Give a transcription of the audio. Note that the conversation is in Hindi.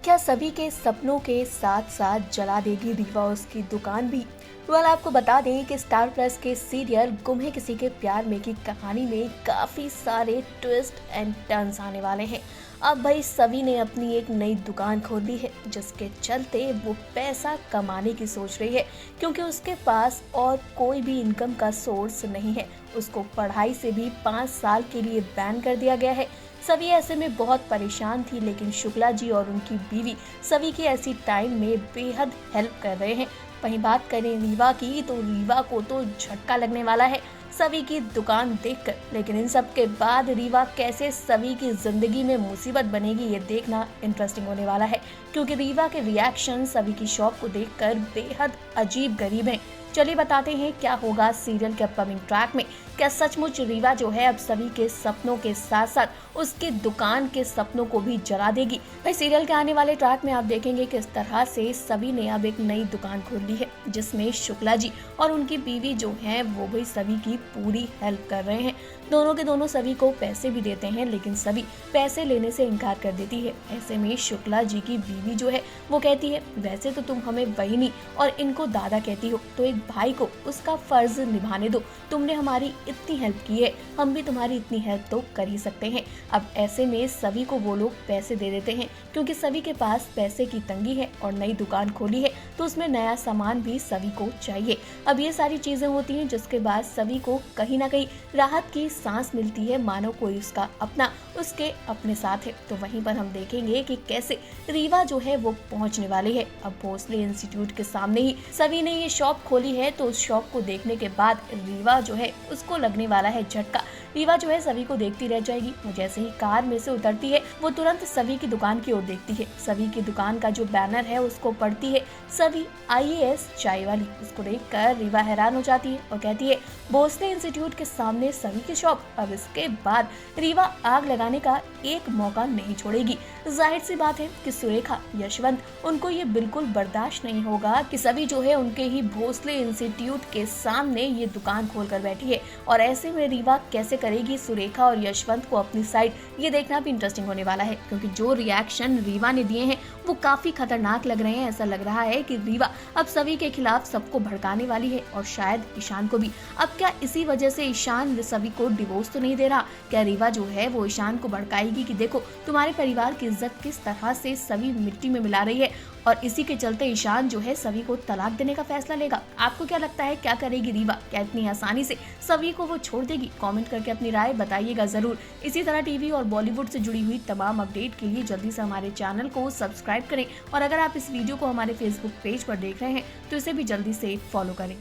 क्या सभी के सपनों के साथ साथ जला देगी रीवा उसकी दुकान भी? आपको बता दें कि स्टार प्लस के सीरियल गुम है किसी के प्यार में की कहानी में काफी सारे ट्विस्ट एंड टर्न्स आने वाले हैं। अब भाई सभी ने अपनी एक नई दुकान खोल ली है, जिसके चलते वो पैसा कमाने की सोच रही है, क्योंकि उसके पास और कोई भी इनकम का सोर्स नहीं है। उसको पढ़ाई से भी 5 साल के लिए बैन कर दिया गया है। सभी ऐसे में बहुत परेशान थी, लेकिन शुक्ला जी और उनकी बीवी सभी की ऐसी टाइम में बेहद हेल्प कर रहे हैं। वहीं बात करें रीवा की, तो रीवा को तो झटका लगने वाला है सभी की दुकान देखकर। लेकिन इन सब के बाद रीवा कैसे सभी की जिंदगी में मुसीबत बनेगी, ये देखना इंटरेस्टिंग होने वाला है, क्योंकि रीवा के रिएक्शन सभी की शॉप को देखकर बेहद अजीब गरीब हैं। चलिए बताते हैं क्या होगा सीरियल के अपकमिंग ट्रैक में। क्या सचमुच रीवा जो है अब सभी के सपनों के साथ साथ उसके दुकान के सपनों को भी जला देगी? भाई सीरियल के आने वाले ट्रैक में आप देखेंगे किस तरह से सभी ने अब एक नई दुकान खोल ली है, जिसमें शुक्ला जी और उनकी बीवी जो है वो भी सभी की पूरी हेल्प कर रहे हैं। दोनों के दोनों सभी को पैसे भी देते हैं, लेकिन सभी पैसे लेने से इनकार कर देती है। ऐसे में शुक्ला जी की बीवी जो है वो कहती है, वैसे तो तुम हमें बहिनी और इनको दादा कहती हो, तो एक भाई को उसका फर्ज निभाने दो। तुमने हमारी इतनी हेल्प की है, हम भी तुम्हारी इतनी हेल्प तो कर ही सकते हैं। अब ऐसे में सभी को वो लोग पैसे दे देते हैं, क्योंकि सभी के पास पैसे की तंगी है और नई दुकान खोली है, तो उसमें नया सामान भी सभी को चाहिए। अब ये सारी चीजें होती हैं, जिसके बाद सभी को कहीं ना कहीं राहत की सांस मिलती है, मानो कोई उसका अपना उसके अपने साथ है। तो वहीं पर हम देखेंगे कि कैसे रीवा जो है वो पहुंचने वाली है। अब भोसले इंस्टीट्यूट के सामने ही सभी ने ये शॉप खोली है, तो उस शॉप को देखने के बाद रीवा जो है उसको लगने वाला है झटका। रीवा जो है सभी को देखती रह जाएगी, और जैसे ही कार में से उतरती है वो तुरंत सभी की दुकान की ओर देखती है। सभी की दुकान का जो बैनर है उसको पढ़ती है, सभी IAS चाय वाली। उसको देखकर रीवा हैरान हो जाती है और कहती है, भोसले इंस्टीट्यूट के सामने सभी की शॉप। अब इसके बाद रीवा आग लगाने का एक मौका नहीं छोड़ेगी। जाहिर सी बात है कि सुरेखा, यशवंत, उनको ये बिल्कुल बर्दाश्त नहीं होगा कि सभी जो है उनके ही भोसले इंस्टीट्यूट के सामने ये दुकान खोल कर बैठी है। और ऐसे में रीवा कैसे करेगी सुरेखा और यशवंत को अपनी साइड, ये देखना भी इंटरेस्टिंग होने वाला है, क्योंकि जो रिएक्शन रीवा ने दिए हैं वो काफी खतरनाक लग रहे हैं। ऐसा लग रहा है कि रीवा अब सभी के खिलाफ सबको भड़काने वाली है, और शायद ईशान को भी। अब क्या इसी वजह से ईशान सभी को डिवोर्स तो नहीं दे रहा? क्या रीवा जो है वो ईशान को भड़काएगी कि देखो तुम्हारे परिवार की इज्जत किस तरह से सभी मिट्टी में मिला रही है, और इसी के चलते ईशान जो है सभी को तलाक देने का फैसला लेगा? आपको क्या लगता है, क्या करेगी रीवा? क्या इतनी आसानी से सभी को वो छोड़ देगी? कमेंट करके अपनी राय बताइएगा जरूर। इसी तरह टीवी और बॉलीवुड से जुड़ी हुई तमाम अपडेट के लिए जल्दी से हमारे चैनल को सब्सक्राइब करें, और अगर आप इस वीडियो को हमारे फेसबुक पेज पर देख रहे हैं तो इसे भी जल्दी से फॉलो करें।